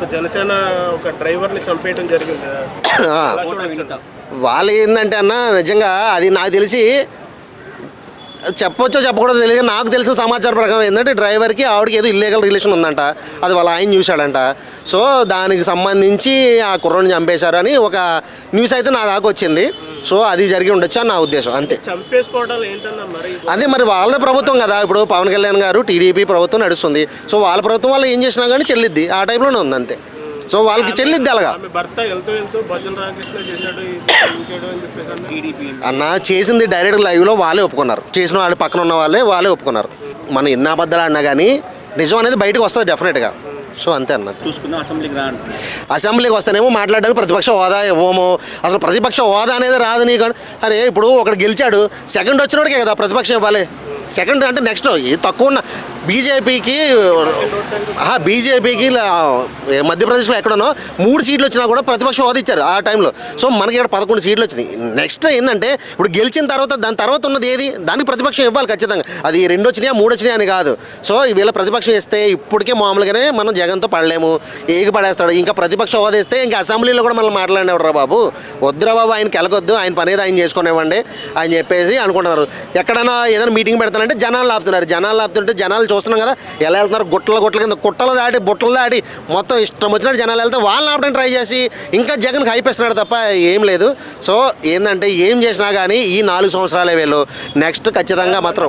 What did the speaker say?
ఒక జనసేన ఒక డ్రైవర్ని చంపేయడం జరిగింది కదా. వాళ్ళు ఏంటంటే అన్న నిజంగా అది నాకు తెలిసి చెప్పొచ్చో చెప్పకూడదు తెలియదు. నాకు తెలిసిన సమాచారం ప్రకారం ఏంటంటే డ్రైవర్కి ఆవిడకి ఏదో ఇల్లీగల్ రిలేషన్ ఉందంట, అది వాళ్ళ ఆయన చూశాడంట. సో దానికి సంబంధించి ఆ కుర్రని చంపేశారు అని ఒక న్యూస్ అయితే నా దాకా వచ్చింది. సో అది జరిగి ఉండొచ్చు అని నా ఉద్దేశం, అంతే. చంపేసుకోవడం ఏంటన్నా మరి? అదే మరి వాళ్ళ ప్రభుత్వం కదా, ఇప్పుడు పవన్ కళ్యాణ్ గారు టీడీపీ ప్రభుత్వం నడుస్తుంది. సో వాళ్ళ ప్రభుత్వం వాళ్ళు ఏం చేసినా కానీ చెల్లిద్ది, ఆ టైప్లోనే ఉంది అంతే. సో వాళ్ళకి చెల్లిద్ది అలాగా. భర్త వెళ్తూ భజన రామకృష్ణ చేశాడు అని చెప్పేసి అన్న చేసింది డైరెక్ట్ లైవ్లో వాళ్ళే ఒప్పుకున్నారు, చేసిన వాళ్ళు పక్కన ఉన్న వాళ్ళే ఒప్పుకున్నారు. మనం ఎన్ని అబద్ధాలు అన్నా కానీ నిజం అనేది బయటకు వస్తుంది డెఫినెట్గా. సో అంతే అన్నది. చూసుకుందాం అసెంబ్లీకి వస్తేనేమో మాట్లాడడానికి ప్రతిపక్ష హోదా ఇవ్వము, అసలు ప్రతిపక్ష హోదా అనేది రాదు నీకు. అరే ఇప్పుడు ఒకడు గెలిచాడు, సెకండ్ వచ్చినోడికే కదా ప్రతిపక్షం ఇవ్వాలి. సెకండ్ అంటే నెక్స్ట్ తక్కువ ఉన్న బీజేపీకి మధ్యప్రదేశ్లో ఎక్కడనో 3 సీట్లు వచ్చినా కూడా ప్రతిపక్ష హోదా ఇచ్చారు ఆ టైంలో. సో మనకి ఇక్కడ 11 సీట్లు వచ్చినాయి. నెక్స్ట్ ఏంటంటే ఇప్పుడు గెలిచిన తర్వాత దాని తర్వాత ఉన్నది ఏది, దానికి ప్రతిపక్షం ఇవ్వాలి ఖచ్చితంగా. అది 2 వచ్చినాయా 3 వచ్చినాయా అని కాదు. సో వీళ్ళ ప్రతిపక్షం ఇస్తే ఇప్పటికే మామూలుగానే మనం జగన్తో పడలేము, ఏగి పడేస్తాడు. ఇంకా ప్రతిపక్ష హోదా ఇస్తే ఇంకా అసెంబ్లీలో కూడా మనం మాట్లాడినవాడు రా బాబు, వద్దురా బాబు, ఆయనకి వెళ్ళకొద్దు, ఆయన పని ఏదో ఆయన చేసుకునేవ్వండి అని చెప్పేసి అనుకుంటున్నారు. ఎక్కడైనా ఏదైనా మీటింగ్ పెడతానంటే జనాలు ఆపుతున్నారు. జనాలు ఆపుతుంటే జనాలు చూస్తున్నాం కదా ఎలా వెళ్తున్నారు, గుట్టల కింద కుట్టలు దాటి బుట్టలు దాటి మొత్తం ఇష్టం వచ్చినట్టు జనాలు వెళ్తే వాళ్ళని ఆపడానికి ట్రై చేసి ఇంకా జగన్కి హైపేస్తున్నాడు తప్ప ఏం లేదు. సో ఏంటంటే ఏం చేసినా కానీ ఈ 4 సంవత్సరాలే వీళ్ళు నెక్స్ట్ ఖచ్చితంగా మాత్రం